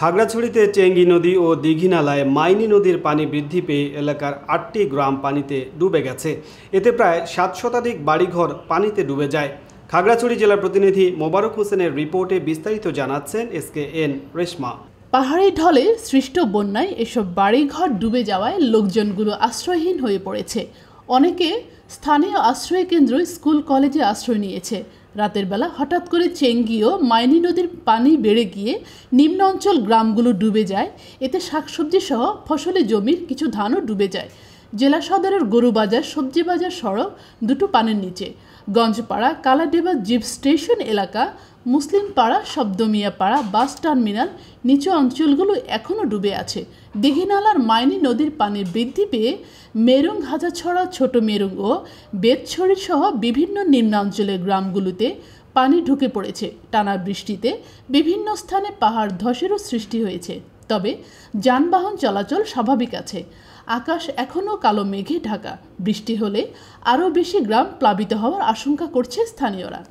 খাগড়াছড়িতে Changi নদী ও দীঘিনালায় মাইনী নদীর পানি বৃদ্ধি পেয়ে এলাকার ৮টি গ্রাম পানিতে ডুবে গেছে। এতে প্রায় ৭ শতাধিক বাড়িঘর পানিতে ডুবে যায়। খাগড়াছড়ি জেলার প্রতিনিধি মোবারক হোসেনের রিপোর্টে বিস্তারিত জানাচ্ছেন SKN রেশমা। পাহাড়ি ঢলে সৃষ্ট বন্যায় এসব বাড়িঘর ডুবে যাওয়ায় লোকজনগুলো আশ্রয়হীন হয়ে পড়েছে। অনেকে স্থানীয় আশ্রয় কেন্দ্র, স্কুল, কলেজে আশ্রয় নিয়েছে। রাতের বেলা হঠাৎ করে চেঙ্গি ও মাইনী নদীর পানি বেড়ে গিয়ে নিম্ন অঞ্চল গ্রামগুলো ডুবে যায়। এতে শাকসবজি সহ ফসলি জমির কিছু ধানও ডুবে যায়। জেলা সদরের গরুবাজার, সবজি বাজার সড়ক দুটো পানির নিচে। গঞ্জপাড়া, কালাডেবা জিপ স্টেশন এলাকা, মুসলিম পাড়া, শব্দমিয়া পাড়া, বাস টার্মিনাল নিচু অঞ্চলগুলো এখনও ডুবে আছে। দীঘিনালার মাইনী নদীর পানি বৃদ্ধি পেয়ে মেরুং, হাজাছড়া, ছোট মেরুং ও বেতছড়ি সহ বিভিন্ন নিম্নাঞ্চলের গ্রামগুলোতে পানি ঢুকে পড়েছে। টানা বৃষ্টিতে বিভিন্ন স্থানে পাহাড় ধসেরও সৃষ্টি হয়েছে। তবে যানবাহন চলাচল স্বাভাবিক আছে। আকাশ এখনও কালো মেঘে ঢাকা। বৃষ্টি হলে আরও বেশি গ্রাম প্লাবিত হওয়ার আশঙ্কা করছে স্থানীয়রা।